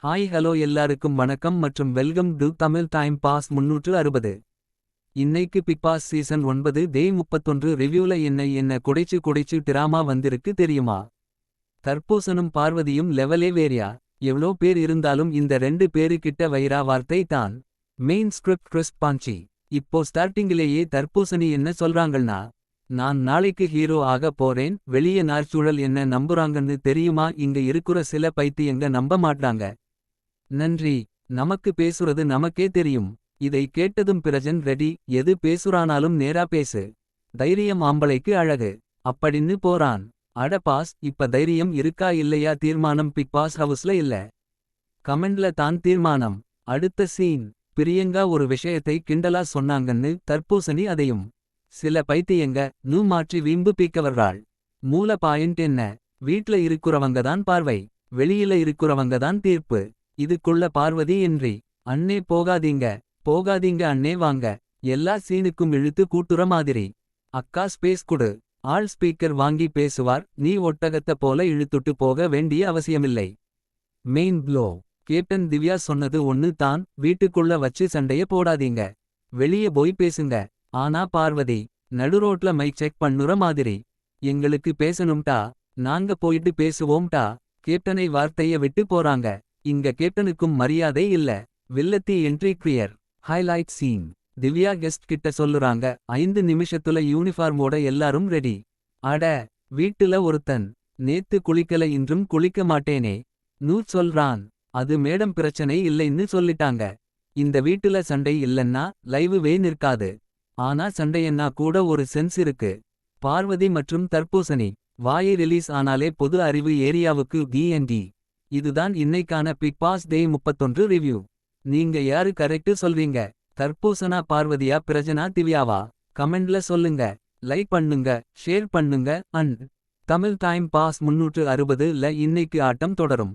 Hi hello எல்லாருக்கும் வணக்கம் மற்றும் welcome to Tamil Time Pass 360. இன்னைக்கு பிக் பாஸ் சீசன் 9 டே 31 ரிவ்யூல என்ன குடைச்சு டிராமா வந்திருக்கு தெரியுமா? தர்பூசனும் பார்வதியும் லெவலே வேறியா? எவ்ளோ பேர் இருந்தாலும் இந்த ரெண்டு பேரு கிட்ட வைரா வார்த்தை தான். மெயின் ஸ்கிரிப்ட் கிறிஸ் பாஞ்சி. இப்போ ஸ்டார்டிங்கிலேயே தர்பூசணி என்ன சொல்றாங்கள்னா, நான் நாளைக்கு ஹீரோ ஆக போறேன். வெளிய நார்ச்சூழல் என்ன நம்புறாங்கன்னு தெரியுமா? இங்க இருக்குற சில பைத்தியங்க நம்ப மாட்டாங்க. நன்றி. நமக்கு பேசுறது நமக்கே தெரியும். இதை கேட்டதும் பிரஜன் ரெடி. எது பேசுறானாலும் நேரா பேசு. தைரியம் ஆம்பளைக்கு அழகு. அப்படின்னு போறான். அட பாஸ், இப்ப தைரியம் இருக்கா இல்லையா? தீர்மானம் பிக் பாஸ் ஹவுஸ்ல இல்ல, கமெண்ட்ல தான் தீர்மானம். அடுத்த சீன். பிரியங்கா ஒரு விஷயத்தை கிண்டலா சொன்னாங்கன்னு தர்பூசணி அதையும் சில பைத்தியங்க மாற்றி வீம்பு பீக்க. மூல பாயிண்ட் என்ன? வீட்ல இருக்குறவங்க தான் பார்வை, வெளியில இருக்குறவங்க தான் தீர்ப்பு. இதுக்குள்ள பார்வதி என்றி. அண்ணே போகாதீங்க போகாதீங்க அண்ணே வாங்க. எல்லா சீனுக்கும் இழுத்து கூட்டுற மாதிரி. அக்கா ஸ்பேஸ் குடு. ஆள் ஸ்பீக்கர் வாங்கி பேசுவார். நீ ஒட்டகத்த போல இழுத்துட்டு போக வேண்டிய அவசியமில்லை. Main flow. கேப்டன் திவ்யா சொன்னது ஒன்னு தான். வீட்டுக்குள்ள வச்சு சண்டைய போடாதீங்க, வெளிய போய் பேசுங்க. ஆனா பார்வதி நடுரோட்ல மைக் செக் பண்ணுற மாதிரி. எங்களுக்கு பேசணும்டா, நாங்க போயிட்டு பேசுவோம்டா. கேப்டனை வார்த்தைய விட்டு போறாங்க. இங்க கேப்டனுக்கும் மரியாதை இல்ல. வில்லத்தி entry clear. Highlight scene. Divya guest கிட்ட சொல்லுறாங்க, 5 நிமிஷத்துல யூனிஃபார்மோட எல்லாரும் ரெடி. அட, வீட்டுல ஒருத்தன் நேத்து குளிக்கல இன்றும் குளிக்க மாட்டேனே சொல்றான். அது மேடம் பிரச்சனை இல்லைன்னு சொல்லிட்டாங்க. இந்த வீட்டுல சண்டை இல்லன்னா லைவுவே நிற்காது. ஆனா சண்டையன்னா கூட ஒரு சென்ஸ் இருக்கு. பார்வதி மற்றும் தர்பூசணி வாயை ரிலீஸ் ஆனாலே பொது அறிவு ஏரியாவுக்கு டி. இதுதான் இன்னைக்கான பிக் பாஸ் டே 31 ரிவ்யூ. நீங்க யாரு கரெக்ட் சொல்றீங்க? தர்பூசணா பார்வதியா பிரஜனா திவ்யாவா? கமெண்ட்ல சொல்லுங்க. லைக் பண்ணுங்க, ஷேர் பண்ணுங்க. அண்ட் தமிழ் டைம் பாஸ் 360ல இன்னைக்கு ஆட்டம் தொடரும்.